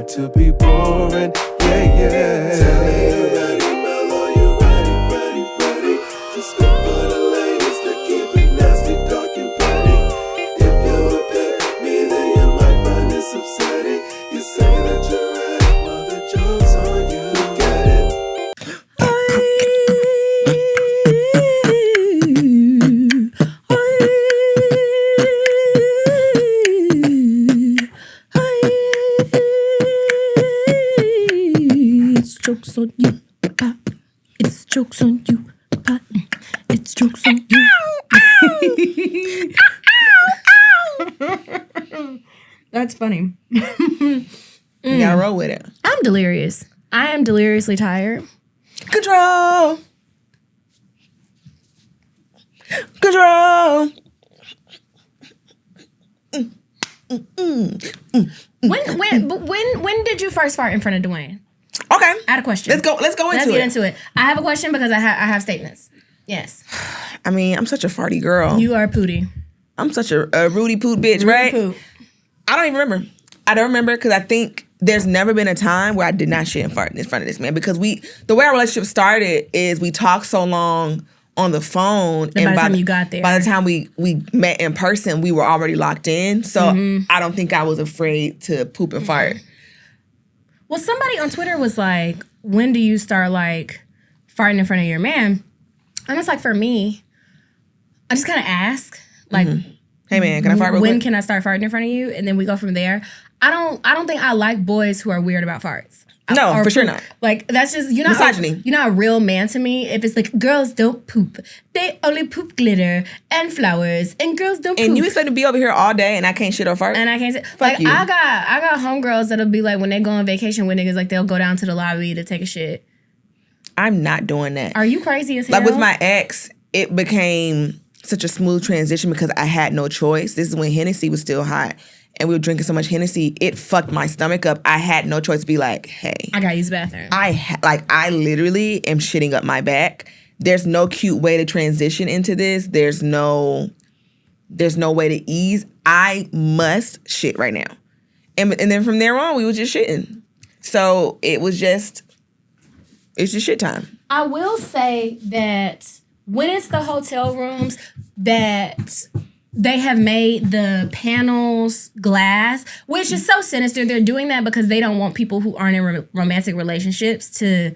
not to be boring. Yeah. Tell me you ready, Mellow, you ready to spit for the ladies that keep it nasty, dark and petty. If you would pick me, then you might find this upsetting. You say that you're ready, well the joke's on you. Get it? It's jokes on you, pop. It's jokes on you, pop. It's jokes on you. That's funny. You gotta roll with it. I'm delirious. I am deliriously tired. Control. When did you first fart in front of Dwayne? Okay. I had a question. Let's get into it. I have a question because I have statements. Yes. I mean, I'm such a farty girl. You are Pootie. I'm such a Rudy Poot bitch, right? Poot. I don't even remember. I don't remember because I think there's never been a time where I did not shit and fart in front of this man because the way our relationship started is we talked so long on the phone. And by the time you got there. By the time we met in person, we were already locked in. So I don't think I was afraid to poop and fart. Well, somebody on Twitter was like, when do you start like farting in front of your man? And it's like, for me, I just kind of ask, like, hey man, can I fart real when quick? can I start farting in front of you? And then we go from there. I don't think I like boys who are weird about farts. No, Or for sure poop. not. Like, that's just, you're not Misogyny. You're not a real man to me if it's like, girls don't poop. They only poop glitter and flowers, and girls don't poop. And you expect to be over here all day and I can't shit or fart? And I can't say, Fuck like, you. I got homegirls that'll be like, when they go on vacation with niggas, like, they'll go down to the lobby to take a shit. I'm not doing that. Are you crazy as hell? Like with my ex, it became such a smooth transition because I had no choice. This is when Hennessy was still hot. And we were drinking so much Hennessy, it fucked my stomach up. I had no choice to be like, hey. I gotta use the bathroom. I literally am shitting up my back. There's no cute way to transition into this. There's no way to ease. I must shit right now. And then from there on, we were just shitting. So it's just shit time. I will say that when it's the hotel rooms that they have made the panels glass, which is so sinister. They're doing that because they don't want people who aren't in romantic relationships to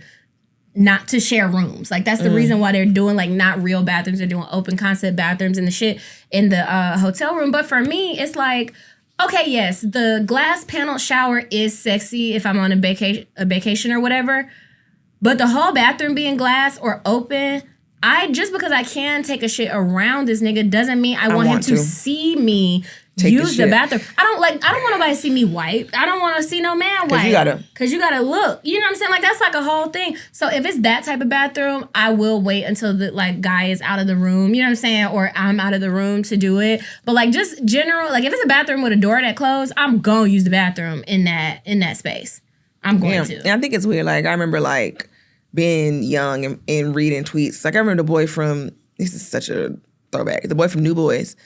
not to share rooms. Like, that's the reason why they're doing, like, not real bathrooms. They're doing open concept bathrooms and the shit in the hotel room. But for me, it's like, okay, yes, the glass panel shower is sexy if I'm on a vacation or whatever. But the whole bathroom being glass or open, just because I can take a shit around this nigga doesn't mean I want him to see me use the bathroom. I don't want nobody to see me wipe. I don't want to see no man wipe. Because you gotta look. You know what I'm saying? Like, that's like a whole thing. So if it's that type of bathroom, I will wait until the like guy is out of the room. You know what I'm saying? Or I'm out of the room to do it. But like, just general, like, if it's a bathroom with a door that closed, I'm gonna use the bathroom in that space. I'm going to. And I think it's weird. Like, I remember like being young and reading tweets. Like, I remember the boy from, this is such a throwback, the boy from New Boys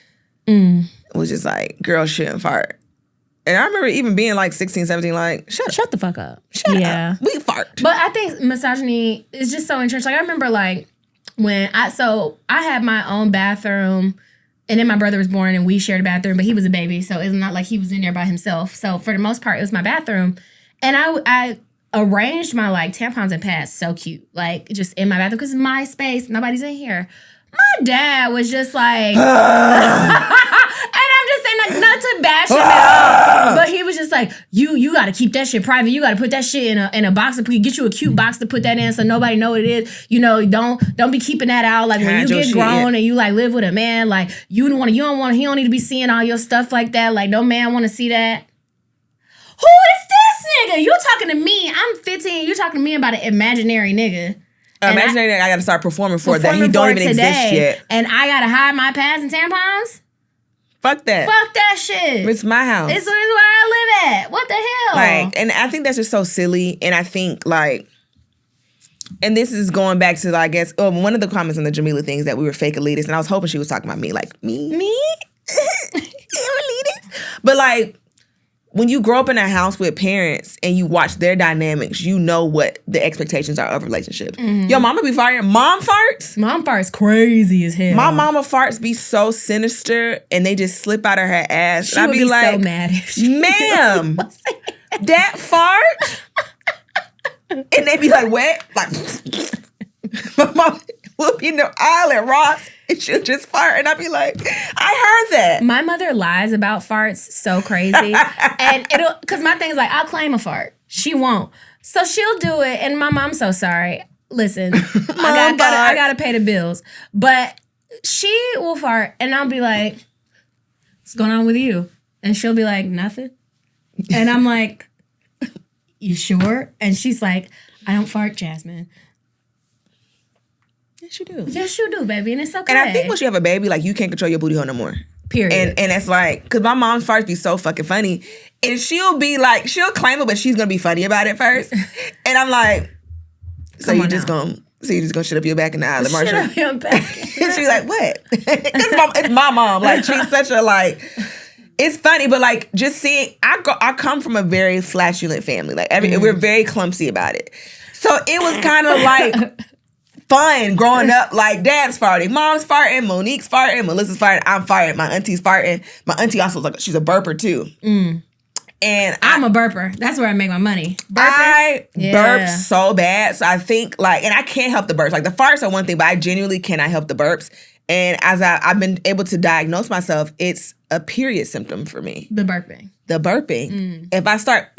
was just like, girls shouldn't fart. And I remember even being like 16, 17, like, Shut the fuck up. Shut up. We fart. But I think misogyny is just so entrenched. Like, I remember like when I had my own bathroom, and then my brother was born and we shared a bathroom, but he was a baby, so it's not like he was in there by himself. So for the most part, it was my bathroom. And I arranged my like tampons and pads so cute, like just in my bathroom because it's my space, nobody's in here. My dad was just like, and I'm just saying, not to bash him at all, but he was just like, you got to keep that shit private. You got to put that shit in a box. Get you a cute box to put that in so nobody know what it is. You know, don't be keeping that out. Like, when you get grown and you like live with a man, like he don't need to be seeing all your stuff like that. Like, no man want to see that. Who is this nigga? You talking to me? I'm 15. You talking to me about an imaginary nigga? Imaginary nigga I got to start performing for that. He don't even exist yet. And I got to hide my pads and tampons? Fuck that. Fuck that shit. It's my house. It's where I live at. What the hell? Like, and I think that's just so silly. And I think like, and this is going back to, I guess, one of the comments on the Jamila things that we were fake elitists, and I was hoping she was talking about me. Like, me? I'm elitist? But like, when you grow up in a house with parents and you watch their dynamics, you know what the expectations are of relationships. Your mama be firing. Mom farts? Mom farts crazy as hell. My mama farts be so sinister and they just slip out of her ass. She and would I be like, so mad if she ma'am, that fart? And they be like, what? Like, my mom will be in the aisle at Ross and she'll just fart. And I'll be like, I heard that. My mother lies about farts so crazy. And because my thing is like, I'll claim a fart. She won't. So she'll do it. And my mom's so sorry. Listen, I gotta pay the bills. But she will fart and I'll be like, what's going on with you? And she'll be like, nothing. And I'm like, you sure? And she's like, I don't fart, Jasmine. Yes, you do. Yes, you do, baby. And it's okay. And I think once you have a baby, like, you can't control your booty hole no more. Period. And it's like, because my mom's farts be so fucking funny. And she'll be like, she'll claim it, but she's going to be funny about it first. And I'm like, so you just gonna shit up your back in the aisle of Marshall? Shit up your back. And she's like, what? It's my mom. Like, she's such a, like, it's funny, but like, just seeing, I come from a very flatulent family. Like, we're very clumsy about it. So it was kind of like fun growing up. Like, dad's farting, mom's farting, Monique's farting, Melissa's farting, I'm farting, my auntie's farting. My auntie also, like, she's a burper too. And I'm a burper. That's where I make my money. I Yeah. burp so bad. So I think, like, and I can't help the burps. Like, the farts are one thing, but I genuinely cannot help the burps. And as I've been able to diagnose myself, it's a period symptom for me. The burping. The burping. If I start,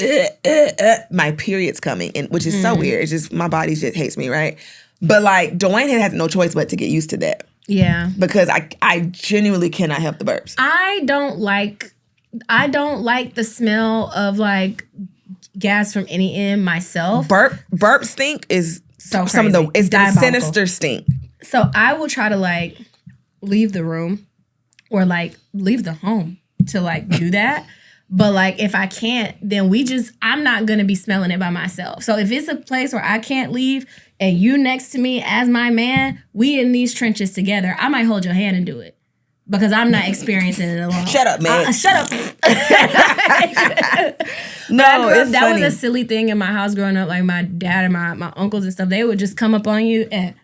my period's coming, and which is so weird. It's just, my body just hates me, right? But like, Dwayne had no choice but to get used to that. Yeah. Because I genuinely cannot help the burps. I don't like the smell of like gas from any end myself. Burp stink is So some of the, crazy. it's the Diabolical. sinister stink. So I will try to like leave the room or like leave the home to like do that. But like if I can't, then I'm not gonna be smelling it by myself. So if it's a place where I can't leave and you next to me as my man, we in these trenches together, I might hold your hand and do it. Because I'm not experiencing it alone. Shut up, man. Shut up. No, it's that funny. was a silly thing in my house growing up. Like my dad and my uncles and stuff, they would just come up on you and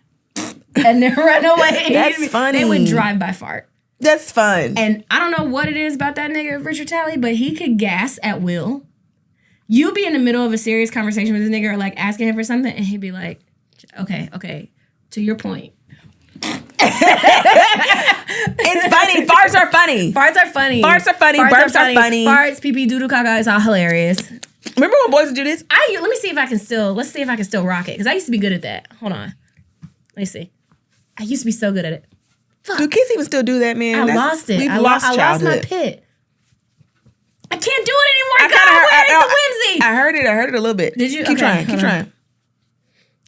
then run away. That's funny. They would drive by fart. That's fun. And I don't know what it is about that nigga, Richard Talley, but he could gas at will. You be in the middle of a serious conversation with this nigga or like asking him for something, and he'd be like, okay, to your point. It's funny. Farts are funny. Farts are funny. Farts are funny. Burps are funny. Farts, pee pee, doodle, caca, it's all hilarious. Remember when boys would do this? Let me see if I can still rock it. Because I used to be good at that. Hold on. Let me see. I used to be so good at it. Do kids even still do that, man? I lost it. We've I lost lost childhood. my pit. I can't do it anymore. God, where is the whimsy? I heard it a little bit. Did you? Keep Okay, trying. hold on.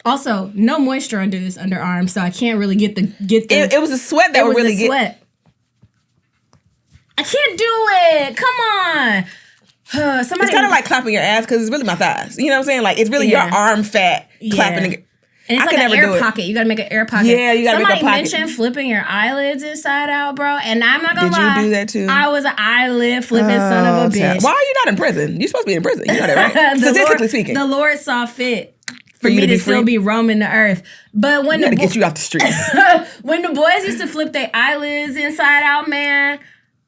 Also, no moisture under this underarm, so I can't really get the. It was the sweat that would really get. Sweat. I can't do it. Come on. Somebody. It's kind of like clapping your ass because it's really my thighs. You know what I'm saying? Like, it's really your arm fat clapping. And it's I like could an never do air it. pocket. You gotta make an air pocket. Yeah, you gotta make a Somebody pocket. mentioned flipping your eyelids inside out, bro. And I'm not gonna Did you lie. do that too? I was an eyelid flipping son of a bitch. Why are you not in prison? You're supposed to be in prison. You know that, right? Statistically speaking. The Lord saw fit for me to still be roaming the earth. But when We gotta get you off the streets. when the boys used to flip their eyelids inside out, man,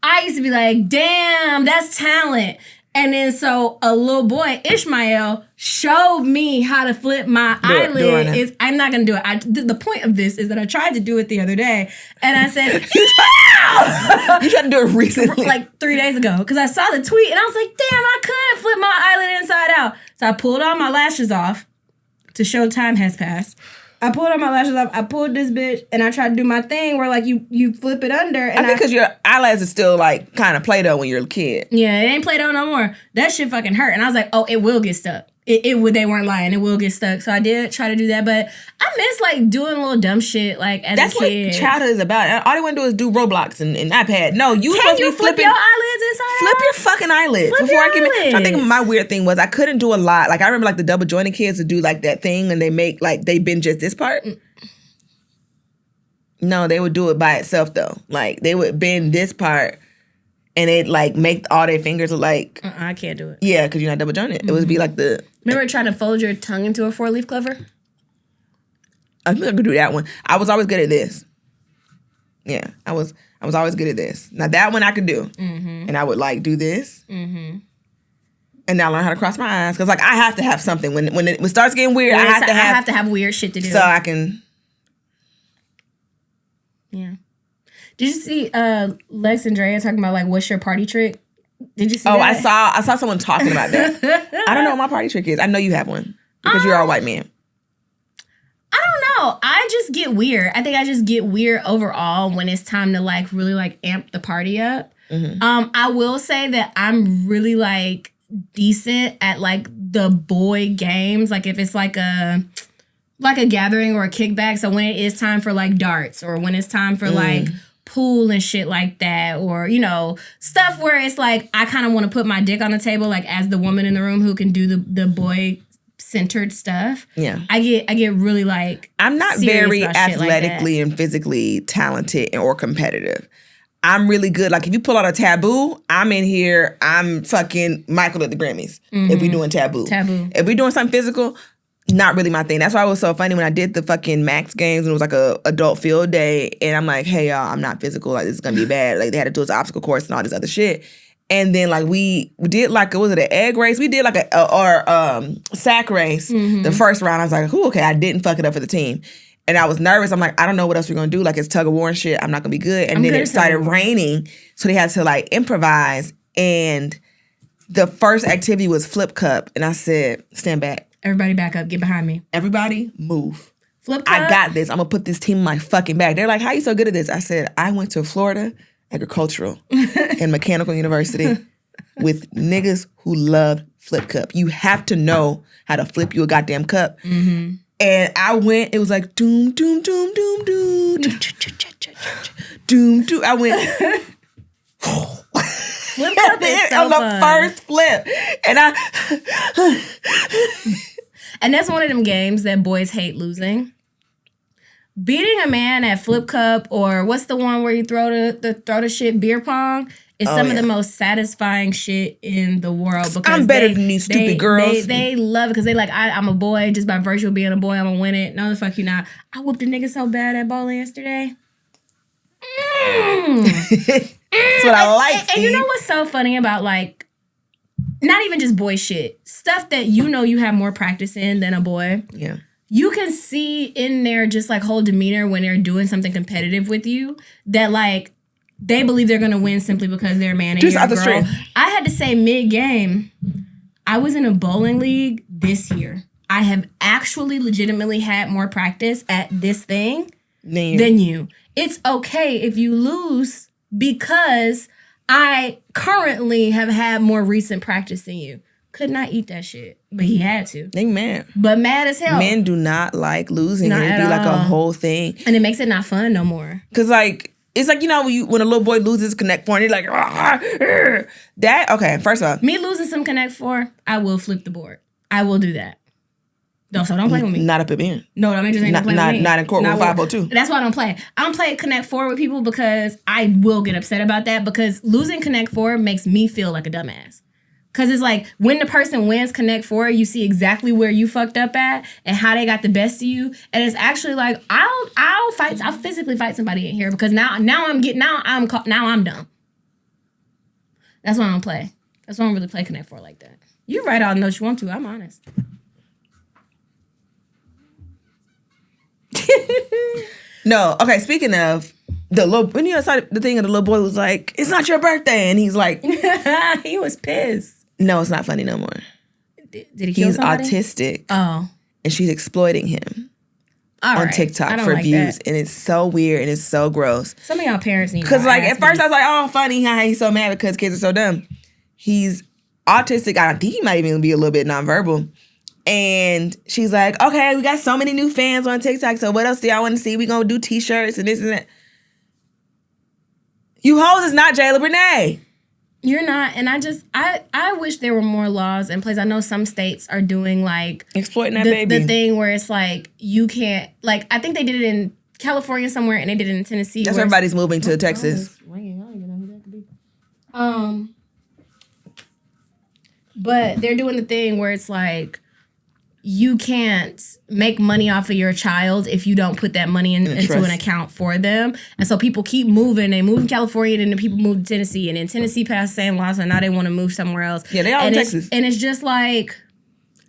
I used to be like, damn, that's talent. And then so a little boy, Ishmael, showed me how to flip my eyelid. I'm not gonna do it. The point of this is that I tried to do it the other day, and I said, You tried to do it recently. like 3 days ago, because I saw the tweet and I was like, damn, I could flip my eyelid inside out. So I pulled all my lashes off to show time has passed. I pulled all my lashes off. I pulled this bitch and I tried to do my thing where like you flip it under. And I think because your eyelids are still like kind of Play-Doh when you're a kid. Yeah, it ain't Play-Doh no more. That shit fucking hurt. And I was like, oh, it will get stuck. It would. They weren't lying. It will get stuck. So I did try to do that, but I miss like doing little dumb shit like as That's a kid. what childhood is about. All they want to do is do Roblox and iPad. No, you supposed to be flip flipping. your eyelids inside Flip out? your fucking eyelids. Flip Before your I came in, I eyelids. think my weird thing was I couldn't do a lot. Like I remember like the double jointed kids would do like that thing and they make like they bend just this part. No, they would do it by itself though. Like they would bend this part and it like make all their fingers look like I can't do it. yeah, because you're not double jointed. It would be like the. Remember trying to fold your tongue into a 4-leaf clover? I think I could do that one. I was always good at this. Yeah, I was always good at this. Now that one I could do, and I would like do this, and now I learn how to cross my eyes because like I have to have something when it starts getting weird. I have to have weird shit to do so I can. Yeah. Did you see Lex and Drea talking about like what's your party trick? Did you see Oh, that? I saw someone talking about that. I don't know what my party trick is. I know you have one because you're a white man. I don't know. I just get weird. I think I just get weird overall when it's time to like really like amp the party up. I will say that I'm really like decent at like the boy games. Like if it's like a gathering or a kickback. So when it is time for like darts or when it's time for like pool and shit like that, or you know, stuff where it's like I kind of want to put my dick on the table, like as the woman in the room who can do the boy centered stuff. Yeah. I get really like I'm not serious very about shit like that. athletically and physically talented or competitive. I'm really good. Like if you pull out a Taboo, I'm in here. I'm fucking Michael at the Grammys. If we doing Taboo. If we doing something physical, not really my thing. That's why it was so funny when I did the fucking Max Games and it was like a adult field day, and I'm like, hey y'all, I'm not physical. Like this is gonna be bad. Like they had to do this obstacle course and all this other shit. And then like we did like was it an egg race? We did like a sack race. The first round, I was like, okay, I didn't fuck it up for the team. And I was nervous. I'm like, I don't know what else we're gonna do. Like it's tug of war and shit. I'm not gonna be good. And then it started raining, so they had to like improvise. And the first activity was flip cup, and I said, stand back. Everybody back up. Get behind me. Everybody move. Flip cup. I got this. I'm gonna put this team in my fucking back. They're like, how you so good at this? I said, I went to Florida Agricultural and Mechanical University with niggas who love flip cup. You have to know how to flip you a goddamn cup. And I went, it was like doom, doom, doom, doom, doom. Doom, doom. I went Flip cup is so on the fun. first flip. And And that's one of them games that boys hate losing. Beating a man at flip cup, or what's the one where you throw the shit, beer pong, is some of the most satisfying shit in the world. Because I'm better than these stupid girls. They love it because they like, I'm a boy just by virtue of being a boy. I'm gonna win it. No, the fuck you not. I whooped a nigga so bad at bowling yesterday. that's what I like. And you know what's so funny about like, not even just boy shit, stuff that you know you have more practice in than a boy. Yeah. You can see in their just like whole demeanor when they're doing something competitive with you that like they believe they're gonna win simply because they're a man and Just you're a out the girl. street. I had to say mid-game, I was in a bowling league this year. I have actually legitimately had more practice at this thing than you. It's okay if you lose because I currently have had more recent practice than you. Could not eat that shit, but he had to. They mad. But mad as hell. Men do not like losing. Not It'd be at like a all. whole thing. And it makes it not fun no more. Cause like it's like, you know, when a little boy loses Connect Four and he's like, that okay. First off, Me losing some Connect 4, I will flip the board. I will do that. No, so don't play with me. not up at men. No, that means just ain't Not- play with me. not in courtroom with- 502. That's why I don't play. I don't play Connect 4 with people because I will get upset about that because losing Connect 4 makes me feel like a dumbass. Because it's like when the person wins Connect 4, you see exactly where you fucked up at and how they got the best of you. And it's actually like, I'll physically fight somebody in here because now I'm dumb. That's why I don't play. That's why I don't really play Connect 4 like that. You write all the notes you want to, I'm honest. No, okay. Speaking of the little, when you saw the thing, and the little boy was like, "It's not your birthday," and he's like, He was pissed. "No, it's not funny no more. Did he kill He's somebody? autistic, Oh. and she's exploiting him All on right. I TikTok don't for like views, that. and it's so weird and it's so gross." Some of y'all parents need to Because like ask at first me. I was like, "Oh, funny how he's so mad because kids are so dumb." He's autistic. I think he might even be a little bit nonverbal. And she's like, "Okay, we got so many new fans on TikTok. So what else do y'all want to see? We gonna do t-shirts and this and that." You hoes is not Jayla Renee. You're not, and I wish there were more laws in place. I know some states are doing like Exploiting that the baby. thing where it's like you can't like I think they did it in California somewhere and they did it in Tennessee. That's where why everybody's moving to Texas. But they're doing the thing where it's like you can't make money off of your child if you don't put that money into trust. an account for them. And so people keep moving. They move in California, and then people move to Tennessee, and then Tennessee passed the same law, so now they want to move somewhere else. Yeah, they all in and Texas. And it's just like,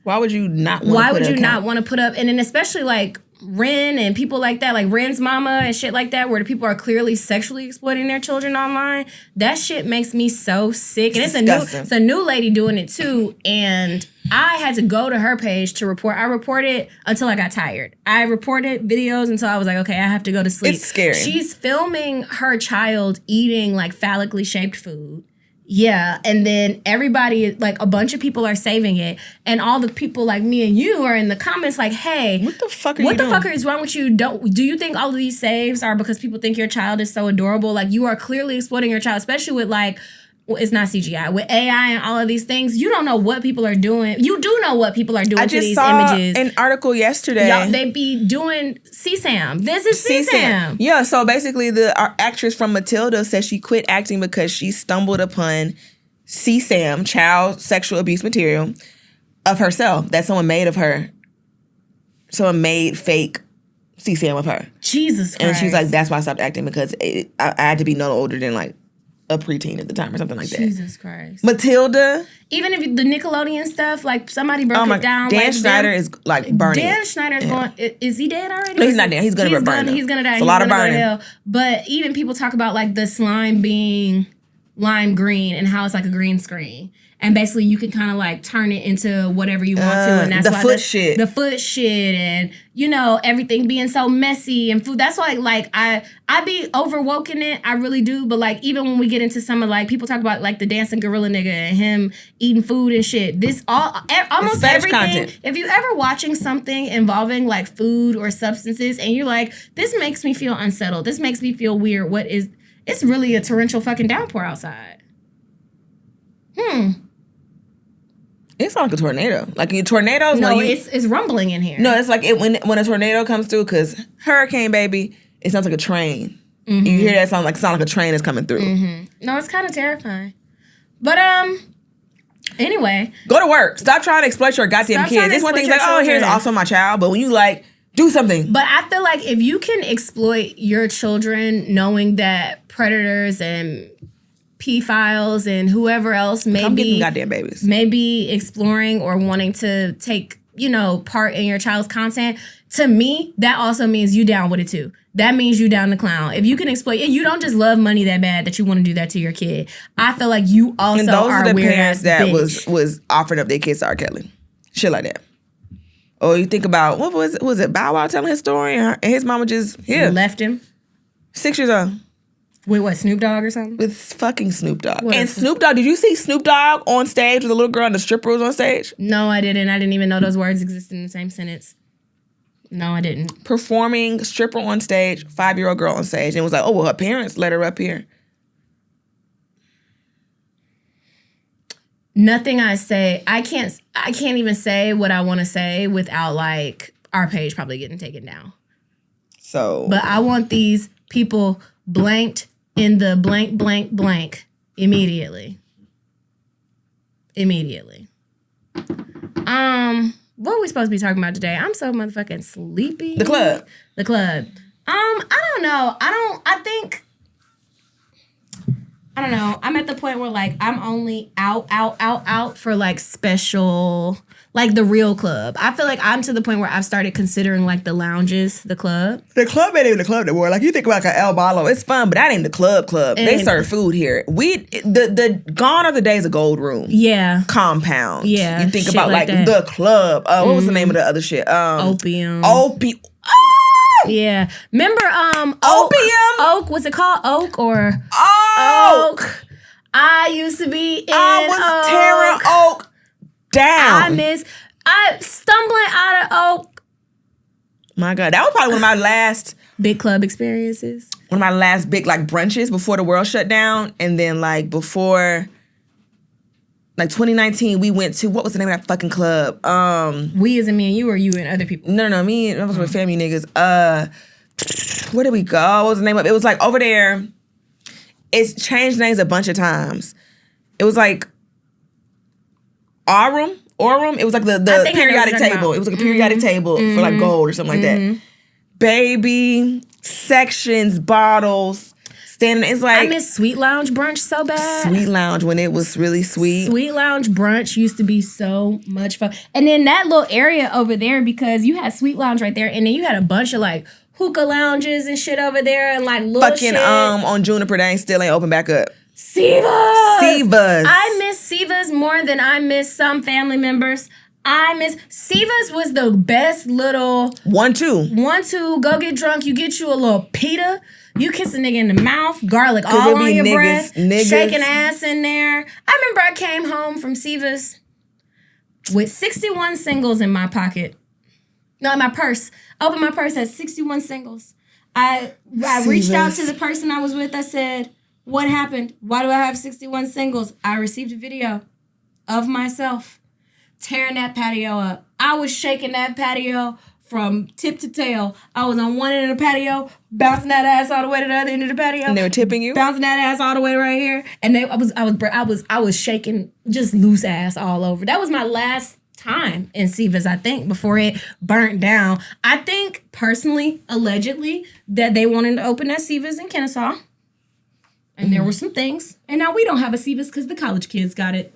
Why would you not want why to put would you an not account? want to put up? And then especially like Ren and people like that, like Ren's mama and shit like that, where the people are clearly sexually exploiting their children online. That shit makes me so sick. And Disgusting. it's a new lady doing it too. And I had to go to her page to report. I reported until I got tired. I reported videos until I was like, okay, I have to go to sleep. It's scary. She's filming her child eating like phallically shaped food. Yeah, and then everybody, like a bunch of people are saving it, and all the people like me and you are in the comments like, "Hey, What the fuck are what you the doing? fuck is wrong with you? Do you think all of these saves are because people think your child is so adorable? Like you are clearly exploiting your child, especially with like." Well, it's not CGI. With AI and all of these things, you don't know what people are doing. You do know what people are doing I to just these saw images. an article yesterday. Y'all, they be doing CSAM. This is CSAM. Yeah, so basically our actress from Matilda says she quit acting because she stumbled upon CSAM, child sexual abuse material, of herself that someone made of her. Someone made fake CSAM of her. Jesus Christ. And she's like, that's why I stopped acting, because I had to be no older than like a preteen at the time or something like that. Jesus Christ. Matilda. Even if the Nickelodeon stuff, like somebody broke it down. Dan like, Schneider is like burning. Dan Schneider's going. Is he dead already? No, he's not dead. He's gonna burn. He's gonna die. It's a lot of gonna go to burning. hell. But even people talk about like the slime being lime green and how it's like a green screen. And basically, you can kind of like turn it into whatever you want to, and that's the why foot shit. the foot shit, and you know everything being so messy and food. That's why, like I be overwoken it. I really do. But like even when we get into some of like people talk about like the dancing gorilla nigga and him eating food and shit. This almost fetish everything. content. If you ever watching something involving like food or substances, and you're like, this makes me feel unsettled. This makes me feel weird. What is? It's really a torrential fucking downpour outside. It's like a tornado. Like in tornadoes, No, when you, it's rumbling in here. no, it's like when a tornado comes through, because hurricane, baby, it sounds like a train. Mm-hmm. You hear that sound like a train is coming through. No, it's kind of terrifying. But anyway, Go to work. Stop trying to exploit your goddamn Stop trying kids. to It's one thing, exploit it's like, your oh, here's children. also my child, but when you like do something, but I feel like if you can exploit your children, knowing that predators and pedophiles and whoever else may I'm getting be goddamn babies. maybe exploring or wanting to take, part in your child's content, to me, that also means you down with it too. That means you down to clown. If you can exploit, and you don't just love money that bad that you want to do that to your kid. I feel like you also And those are are the weird parents ass that bitch. was offering up their kids to R. Kelly. Shit like that. Or you think about, what was it Bow Wow telling his story, and his mama just, left him 6 years old. with what, Snoop Dogg or something? With fucking Snoop Dogg. What And is it? Snoop Dogg, did you see Snoop Dogg on stage with a little girl and the stripper was on stage? No, I didn't. I didn't even know those words existed in the same sentence. No, I didn't. Performing, stripper on stage, 5-year-old girl on stage. And it was like, oh, well, her parents let her up here. Nothing I say, I can't even say what I want to say without like our page probably getting taken down. So, But I want these people blanked in the blank, blank, blank immediately. Immediately. What are we supposed to be talking about today? I'm so motherfucking sleepy. The club. The club. I don't know. I don't know. I'm at the point where like I'm only out for like special, like the real club. I feel like I'm to the point where I've started considering like the lounges, the club. the club ain't even the club anymore. Like, you think about like an El Balo, it's fun, but that ain't the club. They And- serve food here. The gone are the days of Gold Room. Yeah. Compound. Yeah, You think shit about like like that. the club. What was the name of the other shit? Opium. Opium. Yeah. Remember Oak? Opium? Oak, was it called Oak or Oh, Oak? I used to be in I was Oak. tearing Oak down. I stumbling out of Oak. My God, that was probably one of Big club experiences. my last big like brunches before the world shut down, and then like before. Like 2019, we went to, what was the name of that fucking club? We as in me and you, or you and other people? No, me and I was with family niggas. Where did we go? What was the name of it? It was like over there. It's changed names a bunch of times. It was like Aurum. It was like the think I know what periodic you're talking table. about. It was like a periodic table for like gold or something like that. Baby, sections, bottles, standing. It's I like miss Sweet Lounge brunch so bad. Sweet Lounge when it was really sweet. Sweet Lounge brunch used to be so much fun. And then that little area over there, because you had Sweet Lounge right there, and then you had a bunch of like hookah lounges and shit over there, and like little Fucking shit. on Juniper, they still ain't open back up. Sivas. I miss Sivas more than I miss some family members. Sivas was the best little 1-2. go get drunk. You get you a little pita. You kiss a nigga in the mouth, garlic 'Cause all it be on your niggas- breath, niggas. shaking ass in there. I remember I came home from Sivas with 61 singles in my pocket. No, in my purse. I opened my purse, had 61 singles. I reached out to the person I was with. I said, what happened? Why do I have 61 singles? I received a video of myself tearing that patio up. I was shaking that patio from tip to tail. I was on one end of the patio, bouncing that ass all the way to the other end of the patio. And they were tipping you? Bouncing that ass all the way right here. And I was shaking just loose ass all over. That was my last time in Sivas, I think, before it burnt down. I think personally, allegedly, that they wanted to open that Sivas in Kennesaw. And there were some things. And now we don't have a Sivas because the college kids got it.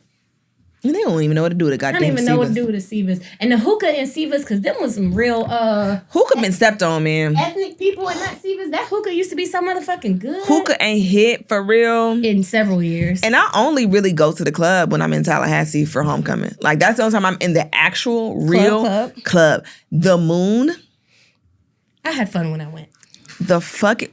And they don't even know what to do with it. I Goddamn don't even know what to Sivas. do with the Sivas. And the hookah in Sivas, because them was some real Hookah been stepped on, man. ethnic people in that Sivas. That hookah used to be so motherfucking good. Hookah ain't hit for real. In several years. And I only really go to the club when I'm in Tallahassee for homecoming. Like, that's the only time I'm in the actual real club. The Moon. I had fun when I went. The fucking...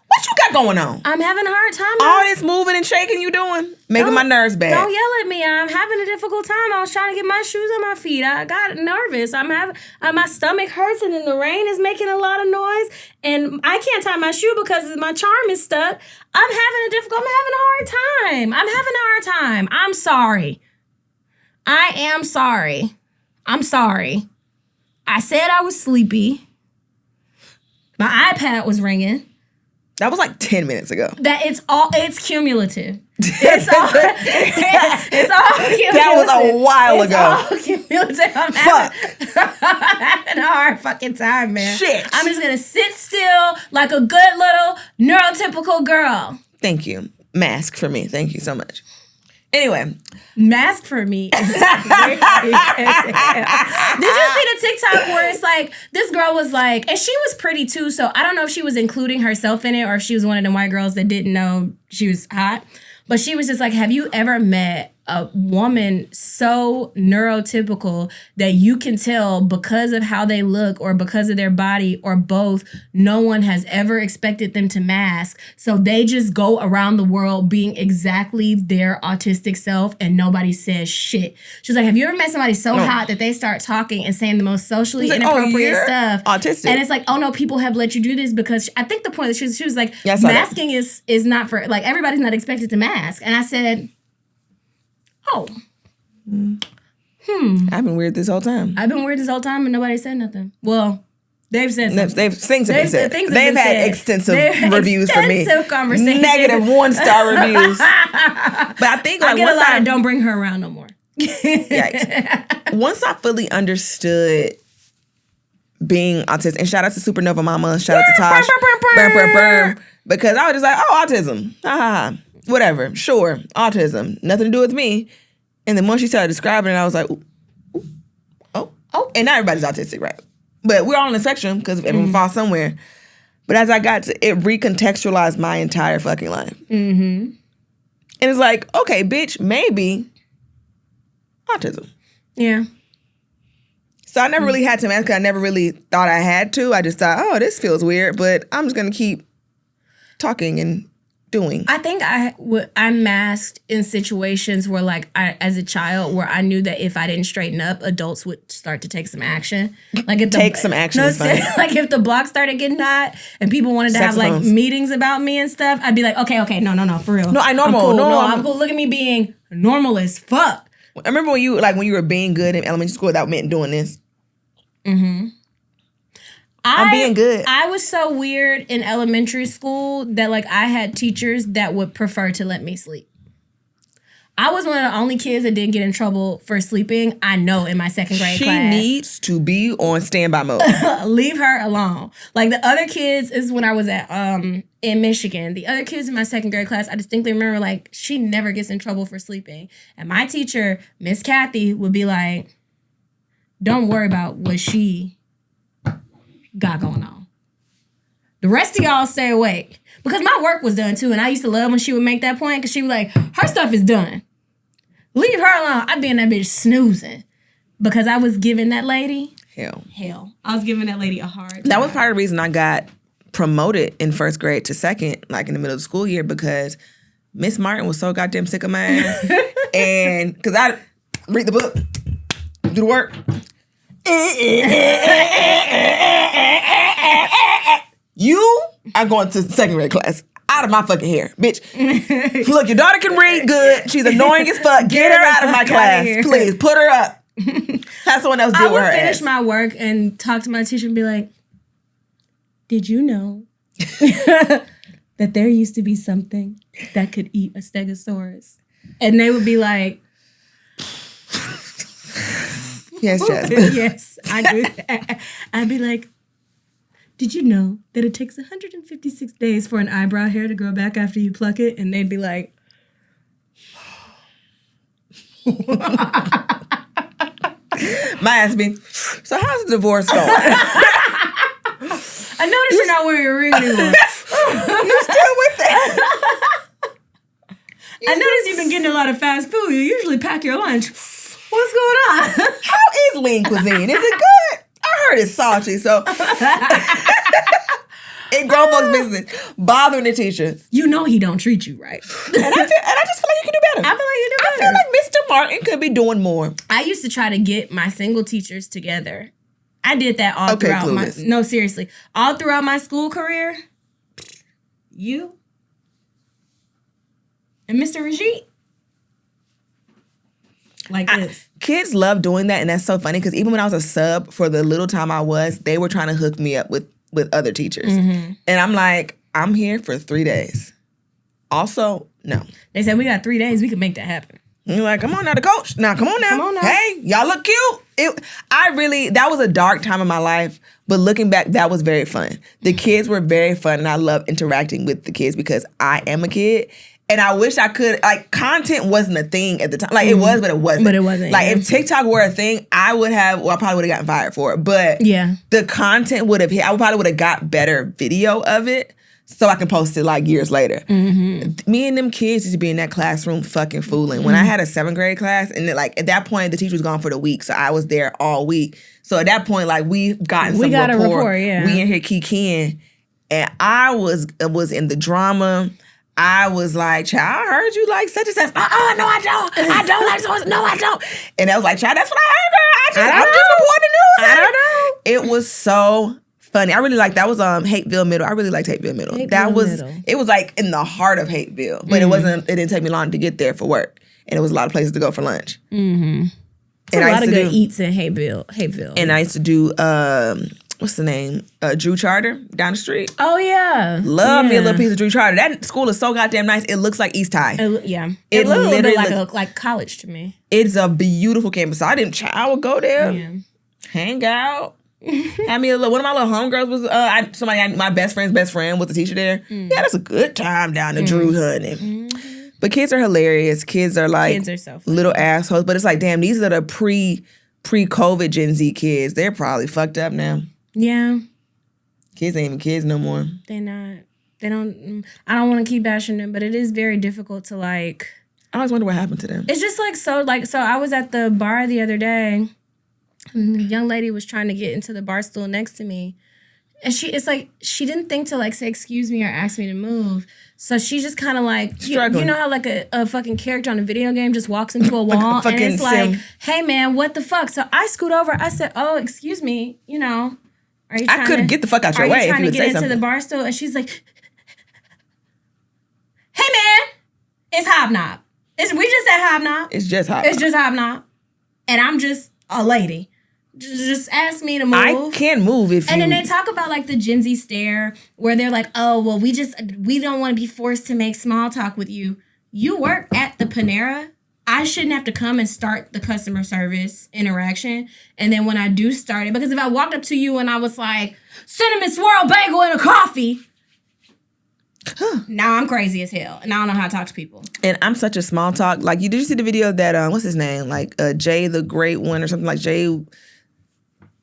What you got going on? I'm having a hard time. All this moving and shaking you doing? Making my nerves bad. Don't yell at me. I'm having a difficult time. I was trying to get my shoes on my feet. I got nervous. I'm having my stomach hurts, and then the rain is making a lot of noise, and I can't tie my shoe because my charm is stuck. I'm having a hard time. I'm sorry. I am sorry. I'm sorry. I said I was sleepy. My iPad was ringing. That was like 10 minutes ago. It's cumulative. It's all cumulative. That was a while It's ago. all cumulative. I'm having a hard fucking time, man. Shit. I'm just gonna sit still like a good little neurotypical girl. Thank you. Mask for me. Thank you so much. Anyway. Mask for me is weird. Did you see the TikTok where it's like, this girl was like, and she was pretty too, so I don't know if she was including herself in it or if she was one of them white girls that didn't know she was hot. But she was just like, have you ever met a woman so neurotypical that you can tell because of how they look or because of their body or both, no one has ever expected them to mask. So they just go around the world being exactly their autistic self and nobody says shit. She's like, have you ever met somebody so hot that they start talking and saying the most socially like, inappropriate stuff? Autistic. And it's like, oh no, people have let you do this because I think the point that she was like, Yeah, I saw that. masking is not for, like, everybody's not expected to mask. And I said, oh. I've been weird this whole time. I've been weird this whole time and nobody said nothing. Well, they've said something. Things have been said. Things have They've been had said. extensive They've reviews for me. extensive conversations. Negative 1-star reviews. But I think like I get a once lot I of don't bring her around no more. yikes. Once I fully understood being autistic, and shout out to Supernova Mama, shout out to Tosh, burn, because I was just like, oh, autism, whatever, sure, autism, nothing to do with me. And then once she started describing it, I was like, oh, and not everybody's autistic, right? But we're all on the spectrum because everyone falls somewhere. But as I got to it, recontextualized my entire fucking life. Mm-hmm. And it's like, okay, bitch, maybe autism. Yeah. So I never really had to mask because I never really thought I had to. I just thought, oh, this feels weird, but I'm just going to keep talking and doing. I think I masked in situations where, like, as a child, where I knew that if I didn't straighten up, adults would start to take some action. Like if Take some action is funny. Like if the block started getting hot and people wanted to have like Saxophones. meetings about me and stuff, I'd be like, okay, no, for real. No, I normal. I'm cool. No, I'm cool. Look at me being normal as fuck. I remember when you were being good in elementary school, that meant doing this. I'm being good. I was so weird in elementary school that like I had teachers that would prefer to let me sleep. I was one of the only kids that didn't get in trouble for sleeping. I know in my second grade She class. needs to be on standby mode. Leave her alone. Like the other kids is when I was at in Michigan. The other kids in my second grade class, I distinctly remember like she never gets in trouble for sleeping. And my teacher, Miss Kathy, would be like, "Don't worry about what she got going on. The rest of y'all stay awake." Because my work was done too, and I used to love when she would make that point because she was like, "Her stuff is done. Leave her alone." I'd be in that bitch snoozing because I was giving that lady hell. I was giving that lady a hard time. That was part of the reason I got promoted in first grade to second, like in the middle of the school year, because Miss Martin was so goddamn sick of my ass. And because I read the book, do the work. You are going to second grade class. Out of my fucking hair, bitch. Look, your daughter can read good. She's annoying as fuck. Get her out of my class. Please, put her up. Have someone else deal with her I would finish ass. my work and talk to my teacher and be like, "Did you know that there used to be something that could eat a stegosaurus?" And they would be like, Yes, Jasmine. "Yes, I do that." I'd be like, "Did you know that it takes 156 days for an eyebrow hair to grow back after you pluck it?" And they'd be like, My ass be, so how's the divorce going? "I noticed you're not wearing your ring anymore. You still with that? I noticed you've been getting a lot of fast food. You usually pack your lunch. What's going on?" How is lean cuisine? Is it good? I heard it's salty, so in grown folks' business, bothering the teachers. You know he don't treat you right. And I just feel like you can do better. I feel like you do I better. feel like Mr. Martin could be doing more. I used to try to get my single teachers together. I did that all Okay, throughout clueless. no, seriously. All throughout my school career. You and Mr. Rajit. Like this. Kids love doing that, and that's so funny because even when I was a sub for the little time I was, they were trying to hook me up with other teachers. Mm-hmm. And I'm like, I'm here for 3 days. Also, no. They said we got 3 days. We can make that happen. And you're like, come on now, the coach. Now, come on now. Come on now. Hey, y'all look cute. That was a dark time in my life, but looking back, that was very fun. The kids were very fun, and I love interacting with the kids because I am a kid. And I wish I could, like, content wasn't a thing at the time. Like, it was, but it wasn't. But it wasn't, Like, yeah. if TikTok were a thing, I probably would have gotten fired for it. But Yeah. the content would have hit. I probably would have got better video of it so I can post it, like, years later. Mm-hmm. Me and them kids used to be in that classroom fucking fooling. When I had a 7th grade class, and then, like, at that point, the teacher was gone for the week, so I was there all week. So at that point, like, we've gotten some got a rapport. rapport, yeah. We in here kikiing, and I was in the drama. I was like, child, I heard you like such and such. No, I don't. I don't like so. No, I don't. And I was like, child, that's what I heard, girl. I'm just reporting the news. I don't know. It was so funny. I really liked that was Hateville Middle. I really liked Hateville Middle. It was like in the heart of Hateville, but it didn't take me long to get there for work. And it was a lot of places to go for lunch. Mm-hmm. And a I lot of used to good do- eats in Hateville. And I used to do what's the name? Drew Charter down the street. Oh yeah. Love me a Yeah. little piece of Drew Charter. That school is so goddamn nice. It looks like East High. Yeah. It It looked a little bit literally like college to me. It's a beautiful campus. So I would go there, Yeah. hang out. Had me one of my little homegirls was my best friend's best friend was the teacher there. Yeah, that's a good time down the Drew, honey. But kids are hilarious. Kids are like Kids are so funny. little assholes. But it's like, damn, these are the pre-COVID Gen Z kids. They're probably fucked up now. Yeah. Kids ain't even kids no more. They're not. They don't. I don't want to keep bashing them, but it is very difficult to like. I always wonder what happened to them. It's just so I was at the bar the other day, and the young lady was trying to get into the bar stool next to me, and she didn't think to like say excuse me or ask me to move. So she just kind of like you Struggling. know how like a fucking character on a video game just walks into a wall and fucking it's like, sim. hey man, what the fuck? So I scoot over. I said, oh excuse me, you know. Are you I trying could to get the fuck out your Are way you if trying you to would get say into the something. bar stool? And she's like, hey man, it's Hobnob. We just said Hobnob. It's just hot. It's just Hobnob. And I'm just a lady. Just ask me to move. I can't move if And you. then they talk about like the Gen Z stare where they're like, oh, well, we don't want to be forced to make small talk with you. You work at the Panera I shouldn't have to come and start the customer service interaction. And then when I do start it, because if I walked up to you and I was like, cinnamon swirl bagel and a coffee, now I'm crazy as hell. And I don't know how to talk to people. And I'm such a small talk. Like, did you see the video that, what's his name? Like, Jay the Great One or something like Jay,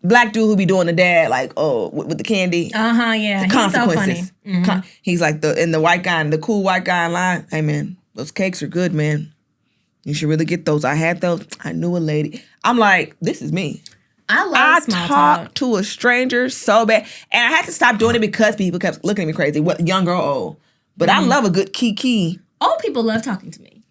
black dude who be doing the dad, like, with the candy. Yeah. The He's so funny. consequences. He's like the white guy, the cool white guy in line. Hey, man, those cakes are good, man. You should really get those. I had those. I knew a lady. I'm like, this is me. I small talk talk. to a stranger so bad. And I had to stop doing it because people kept looking at me crazy. What, young girl, old. But I love a good kiki. Old people love talking to me.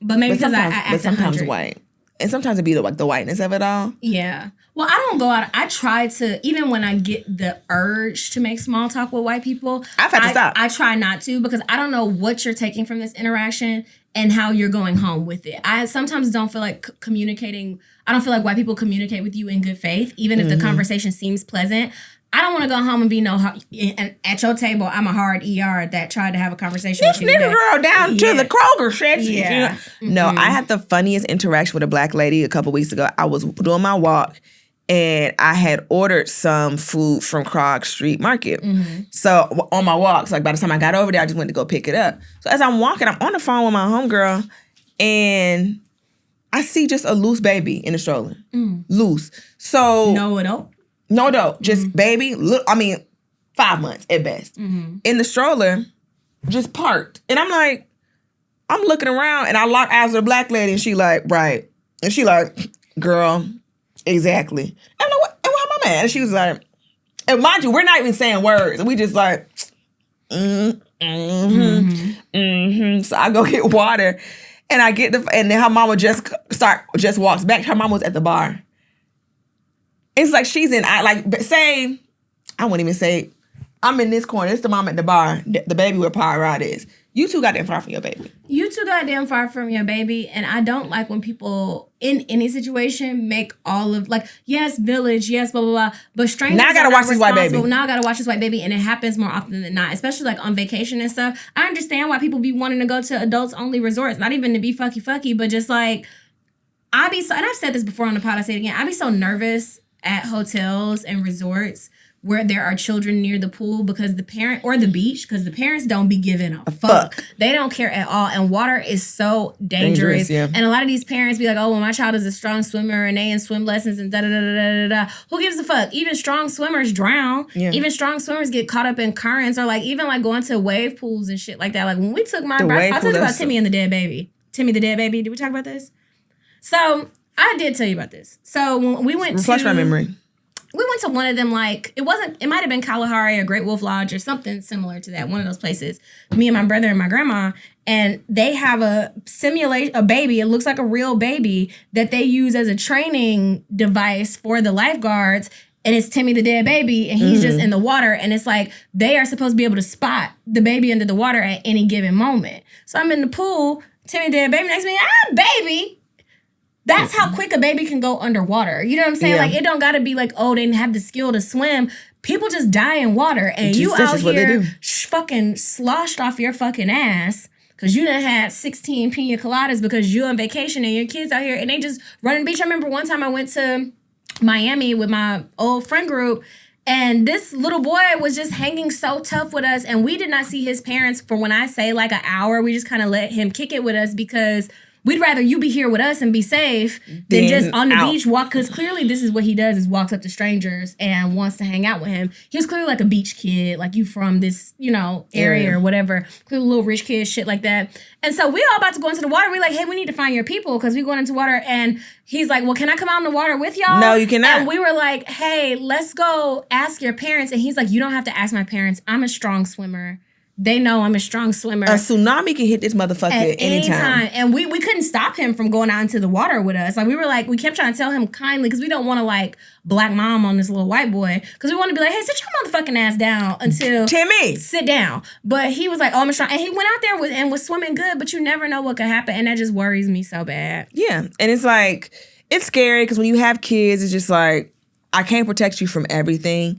But maybe because I act But sometimes 100. white. And sometimes it be the whiteness of it all. Yeah. Well, I don't go out. I try to, even when I get the urge to make small talk with white people, I've had to stop. I try not to because I don't know what you're taking from this interaction and how you're going home with it. I sometimes don't feel like communicating. I don't feel like white people communicate with you in good faith, even if the conversation seems pleasant. I don't want to go home and be and at your table, I'm a hard ER that tried to have a conversation This with you. nigga girl down to the Kroger shit. Yeah. No, I had the funniest interaction with a black lady a couple weeks ago. I was doing my walk and I had ordered some food from Krog Street Market. So on my walk, so like by the time I got over there, I just went to go pick it up. So as I'm walking, I'm on the phone with my homegirl and I see just a loose baby in the stroller. Loose. So No, it don't. no, just baby. Look, 5 months at best. In the stroller, just parked. And I'm like, I'm looking around and I lock eyes with a black lady and she like, right. And she like, girl, exactly. And I'm like, what am I mad? And she was like, and mind you, we're not even saying words. We just like, So I go get water and I get and then her mama just walks back. Her mama was at the bar. It's like she's in, I wouldn't even say, I'm in this corner. It's the mom at the bar, the baby where Power Rod is. You too goddamn far from your baby. You too goddamn far from your baby. And I don't like when people in any situation make all of yes, village, yes, blah, blah, blah. But strangers Now I gotta are not watch this white baby. responsible. Now I gotta watch this white baby. And it happens more often than not, especially on vacation and stuff. I understand why people be wanting to go to adults only resorts, not even to be fucky, but just and I've said this before on the pod, I say it again, I be so nervous at hotels and resorts where there are children near the pool because the parent or the beach because the parents don't be giving a fuck. They don't care at all. And water is so dangerous. Yeah. And a lot of these parents be like, oh, well, my child is a strong swimmer and they in swim lessons and da-da-da-da-da-da. Who gives a fuck? Even strong swimmers drown. Yeah. Even strong swimmers get caught up in currents or even going to wave pools and shit like that. Like when we took my wave I pool, told you about that's Timmy and the dead baby. Timmy the dead baby. Did we talk about this? So I did tell you about this. So when we went Refresh my memory. We went to one of them, it might have been Kalahari or Great Wolf Lodge or something similar to that, one of those places. Me and my brother and my grandma, and they have a baby, it looks like a real baby, that they use as a training device for the lifeguards, and it's Timmy the dead baby, and he's just in the water, and it's like they are supposed to be able to spot the baby under the water at any given moment. So I'm in the pool, Timmy the dead baby next to me, baby! That's how quick a baby can go underwater. You know what I'm saying? Yeah. It don't gotta be they didn't have the skill to swim. People just die in water, and you out here fucking sloshed off your fucking ass because you done had 16 pina coladas because you on vacation and your kids out here and they just running the beach. I remember one time I went to Miami with my old friend group, and this little boy was just hanging so tough with us, and we did not see his parents for when I say an hour. We just kind of let him kick it with us because we'd rather you be here with us and be safe than just on the beach walk. Because clearly this is what he does, is walks up to strangers and wants to hang out with him. He was clearly a beach kid, you from this, area or whatever. Clearly a little rich kid, shit like that. And so we all about to go into the water. We're like, hey, we need to find your people because we're going into water. And he's like, well, can I come out in the water with y'all? No, you cannot. And we were like, hey, let's go ask your parents. And he's like, you don't have to ask my parents. I'm a strong swimmer. They know I'm a strong swimmer. A tsunami can hit this motherfucker at any time. And we couldn't stop him from going out into the water with us. We kept trying to tell him kindly because we don't want to black mom on this little white boy. Because we want to be like, hey, sit your motherfucking ass down until Timmy, sit down. But he was like, oh, I'm strong. And he went out there and was swimming good, but you never know what could happen. And that just worries me so bad. Yeah. And it's it's scary because when you have kids, it's just I can't protect you from everything.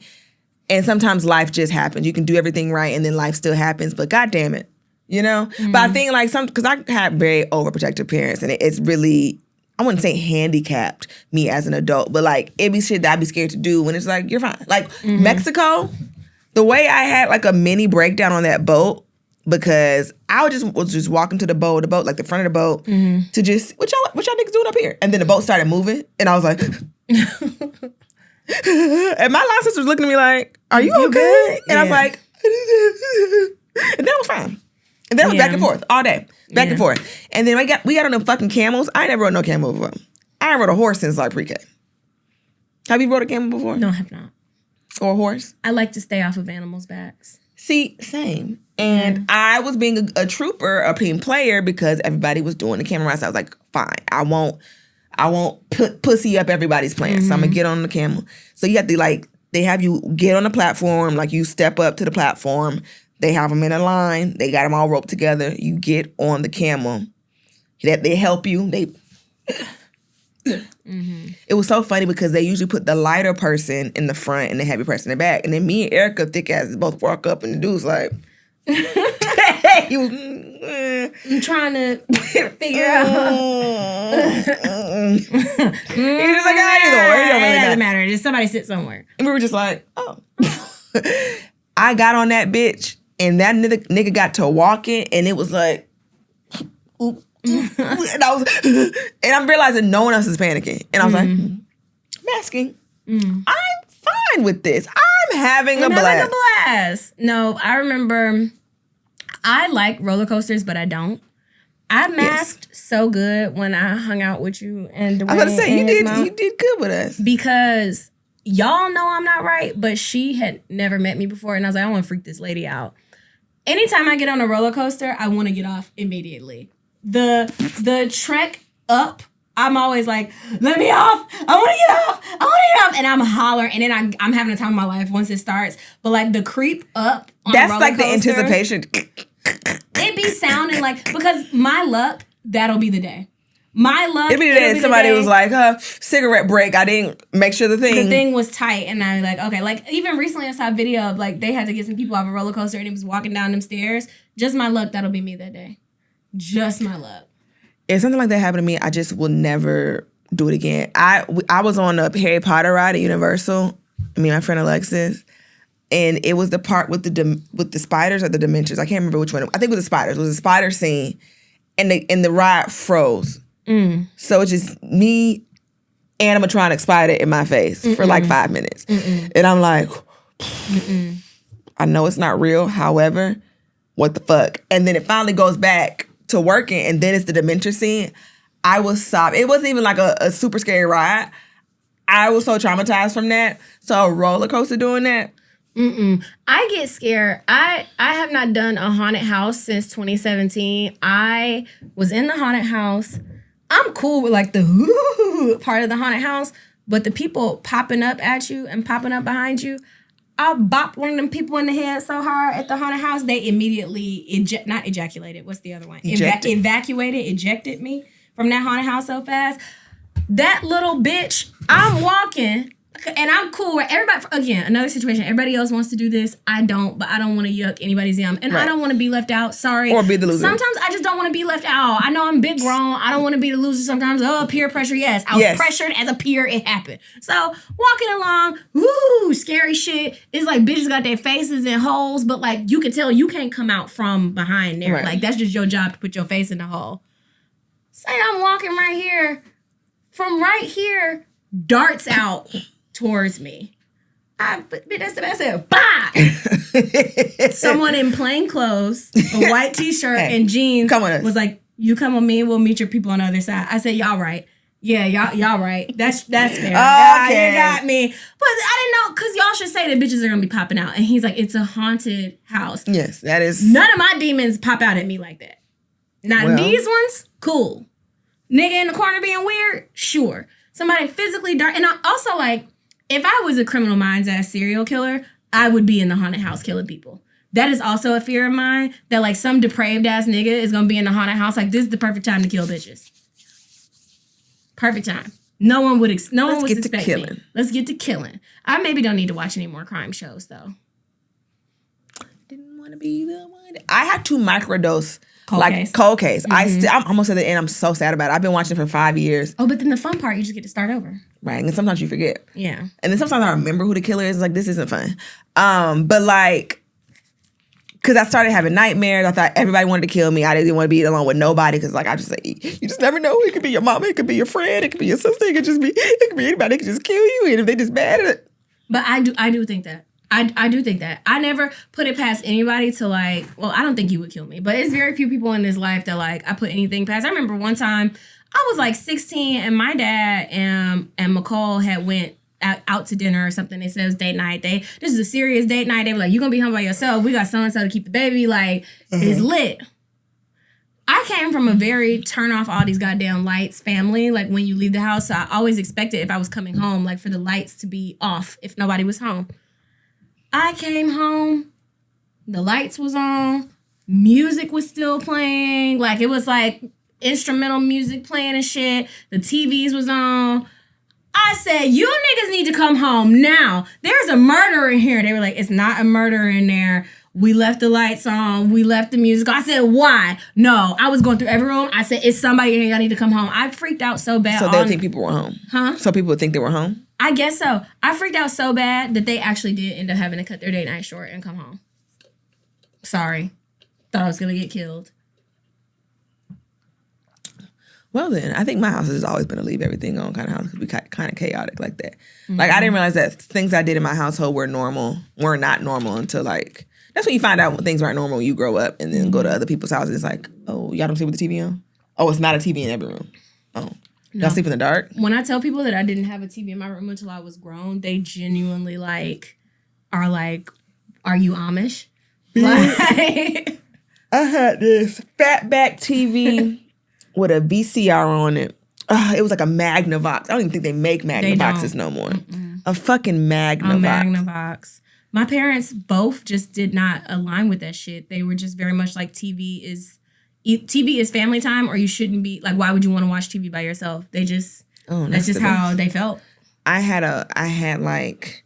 And sometimes life just happens. You can do everything right and then life still happens. But God damn it, you know? But I think like because I had very overprotective parents and it's really, I wouldn't say handicapped me as an adult, but like it'd be shit that I'd be scared to do when it's like, you're fine. Like Mexico, the way I had like a mini breakdown on that boat because I was just walking to the boat, like the front of the boat to just, what y'all niggas doing up here? And then the boat started moving and I was like, and my line sister was looking at me like, are you okay? And I was like, and then I was fine. And then it was back and forth all day, back and forth. And then we got on them fucking camels. I ain't never rode no camel before. I ain't rode a horse since like pre-K. Have you rode a camel before? No, I have not. Or a horse? I like to stay off of animals' backs. See, same. And I was being a trooper, a team player because everybody was doing the camel ride. So I was like, fine, I won't put pussy up everybody's plans. So I'm gonna get on the camel. So you have to like, they have you get on the platform, like you step up to the platform. They have them in a line. They got them all roped together. You get on the camel. They help you. It was so funny because they usually put the lighter person in the front and the heavy person in the back. And then me and Erica, thick asses, both walk up and the dude's like, he was, I'm trying to figure out. He was just like, either way, it don't really It doesn't matter. matter. Just somebody sit somewhere. And we were just like, oh. I got on that bitch and that nigga got to walking and it was like, and I'm realizing no one else is panicking. And I was like, I'm asking. I'm fine with this. I'm having a blast. No, I remember I like roller coasters, but I don't. I masked so good when I hung out with you and Dwayne. I was about to say, and his mom, you did good with us. because y'all know I'm not right, but she had never met me before, and I was like, I want to freak this lady out. Anytime I get on a roller coaster, I want to get off immediately. The trek up, I'm always like, let me off. I want to get off. I want to get off. And I'm hollering. And then I'm having a time of my life once it starts. But like the creep up on That's a roller like the coaster, anticipation. it be sounding like, because my luck, that'll be the day. My luck. It'd be it'll that be somebody the day. was like, cigarette break. I didn't make sure the thing was tight, and I was like, okay. Like even recently, I saw a video of like they had to get some people off a roller coaster, and it was walking down them stairs. Just my luck, that'll be me that day. Just my luck. If something like that happened to me, I just will never do it again. I was on a Harry Potter ride at Universal. Me and my friend Alexis, and it was the part with the spiders or the Dementors. I can't remember which one. I think it was the spiders. It was a spider scene, and the ride froze. So it's just me, animatronic spider in my face for like 5 minutes, and I'm like, I know it's not real. However, what the fuck? And then it finally goes back to working, and then it's the Dementor scene. I was sobbing. It wasn't even like a super scary ride. I was so traumatized from that. So a roller coaster doing that. I get scared. I have not done a haunted house since 2017. I was in the haunted house. I'm cool with like the part of the haunted house, but the people popping up at you and popping up behind you, I'll bop one of them people in the head so hard at the haunted house, they immediately not ejaculated. What's the other one? Ejected me from that haunted house so fast. That little bitch, I'm walking and I'm cool with everybody. Again, another situation. Everybody else wants to do this. I don't, but I don't want to yuck anybody's yum. And I don't want to be left out. Sorry. Or be the loser. Sometimes I just don't want to be left out. I know I'm big grown. I don't want to be the loser sometimes. Oh, peer pressure. Yes. I was pressured as a peer. It happened. So walking along, woo, scary shit. It's like bitches got their faces in holes, but like you can tell you can't come out from behind there. Right. Like that's just your job to put your face in the hole. Say I'm walking right here. From right here, darts out towards me. That's the best. I said, bah! Someone in plain clothes, a white t-shirt and jeans come with us. was like, you come with me, we'll meet your people on the other side. I said, y'all right. Yeah, y'all right. That's fair. Okay. You got me. But I didn't know, because y'all should say that bitches are going to be popping out. And he's like, it's a haunted house. Yes, that is. None of my demons pop out at me like that. Now, these ones, cool. Nigga in the corner being weird, sure. Somebody physically dark. And I also, like, if I was a Criminal Minds ass serial killer, I would be in the haunted house killing people. That is also a fear of mine, that like some depraved ass nigga is gonna be in the haunted house. Like, this is the perfect time to kill bitches. Perfect time. No one would expect me. Let's get to killing. I maybe don't need to watch any more crime shows though. Didn't want to be the one. I had to microdose Cold case. cold case. I'm almost at the end. I'm so sad about it. I've been watching it for 5 years. Oh, but then the fun part, you just get to start over. Right. And sometimes you forget. Yeah. And then sometimes I remember who the killer is. Like, this isn't fun. But like, because I started having nightmares. I thought everybody wanted to kill me. I didn't want to be alone with nobody because, like, I just say, you just never know. It could be your mama. It could be your friend. It could be your sister. It could be anybody. It could just kill you. And if they just bad at it. But I do think that. I do think that. I never put it past anybody to like, well, I don't think you would kill me, but it's very few people in this life that like I put anything past. I remember one time I was like 16 and my dad and McCall had went out to dinner or something. They said it was date night. This is a serious date night. They were like, you're going to be home by yourself. We got so-and-so to keep the baby. Like, it's lit. I came from a very turn off all these goddamn lights family. Like when you leave the house, so I always expected if I was coming home, like for the lights to be off if nobody was home. I came home, the lights was on, music was still playing. Like it was like instrumental music playing and shit. The TVs was on. I said, you niggas need to come home now. There's a murder in here. They were like, it's not a murder in there. We left the lights on. We left the music on. I said, why? No, I was going through every room. I said, it's somebody in here. Y'all need to come home. I freaked out so bad. So they would think people were home. Huh? So people would think they were home? I guess so. I freaked out so bad that they actually did end up having to cut their date night short and come home. Sorry. Thought I was going to get killed. Well then, I think my house has always been a leave everything on kind of house because we kind of chaotic like that. Like I didn't realize that things I did in my household were not normal until like, that's when you find out when things aren't normal when you grow up and then go to other people's houses. It's like, oh, y'all don't sleep with the TV on? Oh, it's not a TV in every room. Oh. Y'all sleep in the dark? When I tell people that I didn't have a TV in my room until I was grown, they genuinely are like, are you Amish? Like, I had this fatback TV with a VCR on it. It was like a Magnavox. I don't even think they make Magnavoxes no more. A fucking Magnavox. A Magnavox. My parents both just did not align with that shit. They were just very much like TV is family time, or you shouldn't be like. Why would you want to watch TV by yourself? They just that's just how they felt. I had like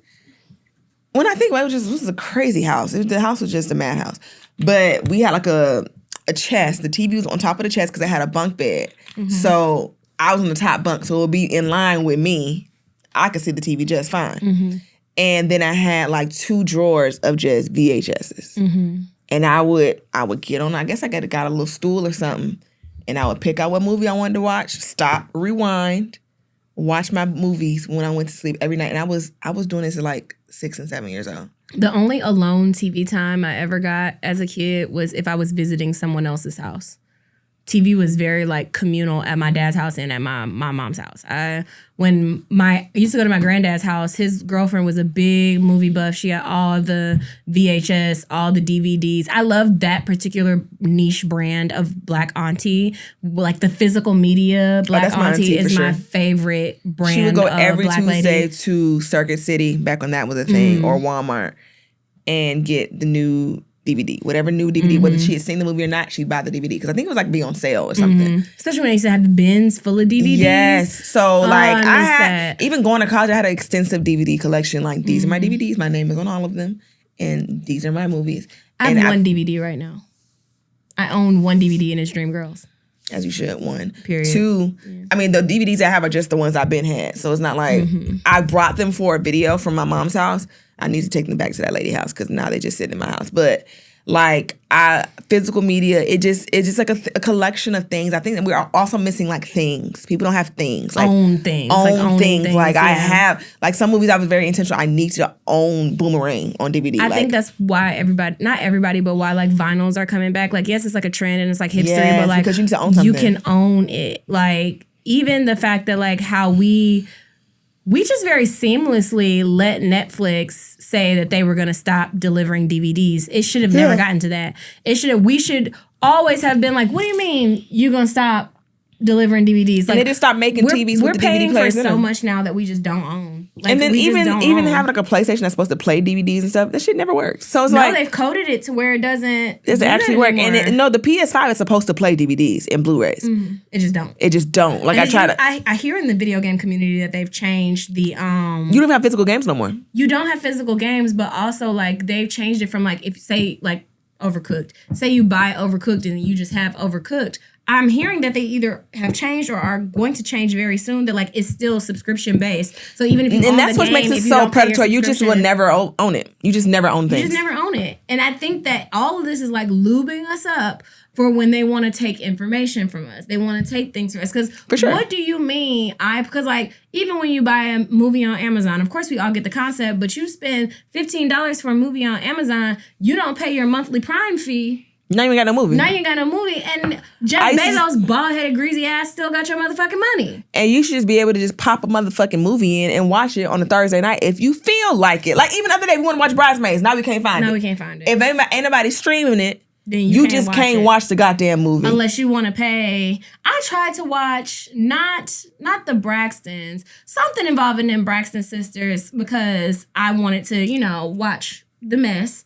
when I think about it, it was a crazy house. The house was just a madhouse, but we had like a chest. The TV was on top of the chest because it had a bunk bed. So I was on the top bunk, so it would be in line with me. I could see the TV just fine. And then I had like 2 drawers of just VHSs. And I would get on, I guess I got a little stool or something, and I would pick out what movie I wanted to watch, stop, rewind, watch my movies when I went to sleep every night. And I was doing this at like 6 and 7 years old. The only alone TV time I ever got as a kid was if I was visiting someone else's house. TV was very like communal at my dad's house and at my mom's house. I used to go to my granddad's house. His girlfriend was a big movie buff. She had all the VHS, all the DVDs. I loved that particular niche brand of Black Auntie. Like the physical media, Black Auntie is my favorite brand. She would go of every Black Tuesday lady. to Circuit City back when that was a thing, or Walmart, and get the new DVD, whatever new DVD, whether she had seen the movie or not, she'd buy the DVD because I think it was like be on sale or something. Especially when I used to have the bins full of DVDs. Yes, so like I miss had that. even going to college, I had an extensive DVD collection. Like these are my DVDs, my name is on all of them, and these are my movies. I have And one DVD right now. I own one DVD and it's Dreamgirls. as you should. 1. Period. 2, I mean, the DVDs I have are just the ones I've been had. So it's not like I brought them for a video from my mom's house. I need to take them back to that lady house because now they just sit in my house. But like physical media, it's just like a collection of things. I think that we are also missing like things. People don't have things. Like Own things. Own Like, owning things. Like I yeah. have like some movies I was very intentional. I need to own Boomerang on DVD. I think that's why not everybody, but why like vinyls are coming back. Like, yes, it's like a trend and it's like hipster, Yes, but like because you need to own you something. can own it. Like even the fact that like how we just very seamlessly let Netflix say that they were going to stop delivering DVDs. It should have never gotten to that. We should always have been like, what do you mean you're going to stop delivering DVDs? Like, and they just stop making TVs we're with the paying DVD players for in so them. much now that we just don't own. Like, And then we just even don't own. having like a PlayStation that's supposed to play DVDs and stuff, that shit never works. So it's No, like they've coded it to where it doesn't actually work. And the PS5 is supposed to play DVDs and Blu-rays. it just don't. It just don't. Like And I try to. I hear in the video game community that they've changed the You don't even have physical games no more. you don't have physical games, but also like they've changed it from like if say like Overcooked. Say you buy Overcooked and you just have Overcooked. I'm hearing that they either have changed or are going to change very soon. That like it's still subscription based. So even if you own And that's the what game, makes if it you so don't pay your predatory. You just will subscription, never own it. You just never own you things. just never own it. And I think that all of this is like lubing us up for when they want to take information from us. They want to take things from us. Because sure. what do you mean? Because like even when you buy a movie on Amazon, of course we all get the concept, but you spend $15 for a movie on Amazon, you don't pay your monthly Prime fee. Now you ain't got no movie. Now you ain't got no movie, and Jeff Bezos' bald-headed, greasy ass still got your motherfucking money. And you should just be able to just pop a motherfucking movie in and watch it on a Thursday night if you feel like it. Like even the other day we want to watch Bridesmaids. Now we can't find it. No, we can't find it. If ain't nobody streaming it, Then you just can't watch the goddamn movie. Unless you want to pay. I tried to watch not the Braxtons, something involving them Braxton sisters because I wanted to, watch The Mess.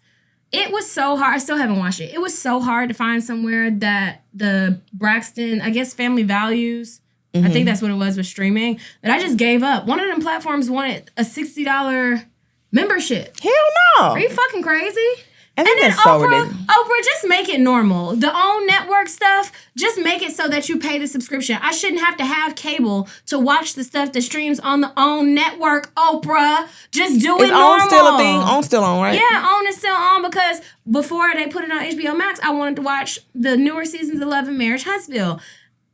It was so hard. I still haven't watched it. It was so hard to find somewhere that the Braxton, I guess Family Values, I think that's what it was with streaming, that I just gave up. One of them platforms wanted a $60 membership. Hell no. Are you fucking crazy? And then that's so ridiculous. Oprah, just make it normal. The own network stuff, just make it so that you pay the subscription. I shouldn't have to have cable to watch the stuff that streams on the own network, Oprah. Just do it normal. Is OWN still a thing? OWN still on, right? Yeah, OWN is still on because before they put it on HBO Max, I wanted to watch the newer seasons of Love and Marriage Huntsville.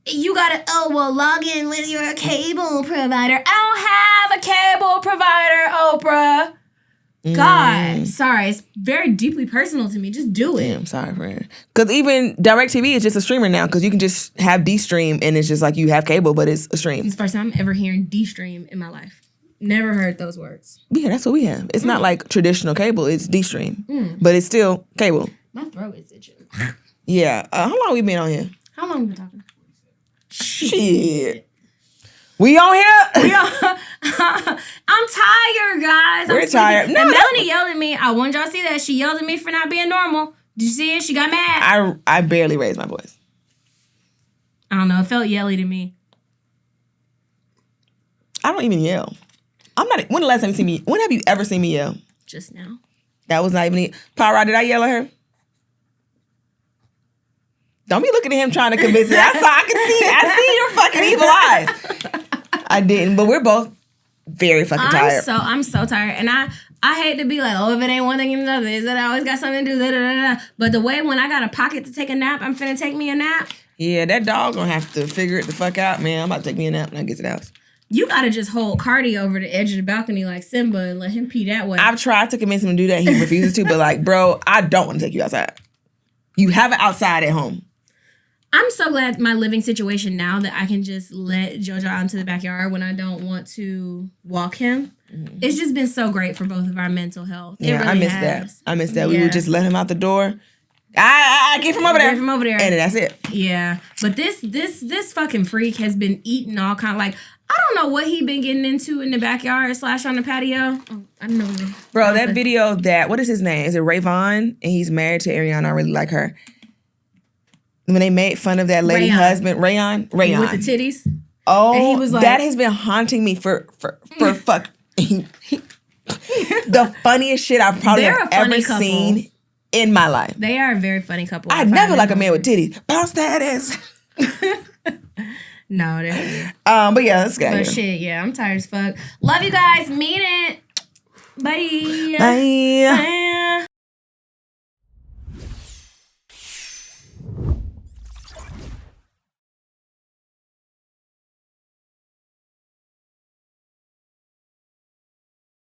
You gotta, log in with your cable provider. I don't have a cable provider, Oprah. God, sorry, it's very deeply personal to me. Just do it. Yeah, I'm sorry, friend. Because even DirecTV is just a streamer now. Because you can just have D-Stream and it's just like you have cable, but it's a stream. It's the first time I'm ever hearing D-Stream in my life. Never heard those words. Yeah, that's what we have. It's not like traditional cable. It's D-Stream, but it's still cable. My throat is itching. Yeah. How long we been on here? How long have we been talking? Shit. We on here? I'm tired, guys. We're tired. No, and Melanie yelled at me. I wanted y'all to see that. She yelled at me for not being normal. Did you see it? She got mad. I barely raised my voice. I don't know. It felt yelly to me. I don't even yell. I'm not. When the last time you see me? When have you ever seen me yell? Just now. That was not even it. Power, did I yell at her? Don't be looking at him trying to convince me. I can see. I see your fucking evil eyes. I didn't, but we're both very fucking tired. I'm so tired, and I hate to be like, if it ain't one thing, it's another. Is that I always got something to do? Da, da, da, da. But the way when I got a pocket to take a nap, I'm finna take me a nap. Yeah, that dog gonna have to figure it the fuck out, man. I'm about to take me a nap when I get to the house. You gotta just hold Cardi over the edge of the balcony like Simba and let him pee that way. I've tried to convince him to do that. He refuses to, but like, bro, I don't want to take you outside. You have it outside at home. I'm so glad my living situation now that I can just let JoJo out into the backyard when I don't want to walk him. Mm-hmm. It's just been so great for both of our mental health. It really I miss has. that. I miss that. We would just let him out the door. I get from over there. Get from over there. And that's it. Yeah. But this fucking freak has been eating all kind of like, I don't know what he been getting into in the backyard / on the patio. Oh, I don't know. Bro, that video what is his name? Is it Rayvon? And he's married to Ariana. I really like her. When they made fun of that lady husband, Rayon. With the titties. Oh, and he was like, that has been haunting me for fuck. The funniest shit I've probably ever seen in my life. They are a very funny couple. I never like a man with titties. Bounce that ass. No, they're but yeah, let's go. But shit, yeah, I'm tired as fuck. Love you guys. Mean it. Bye. Bye. Bye.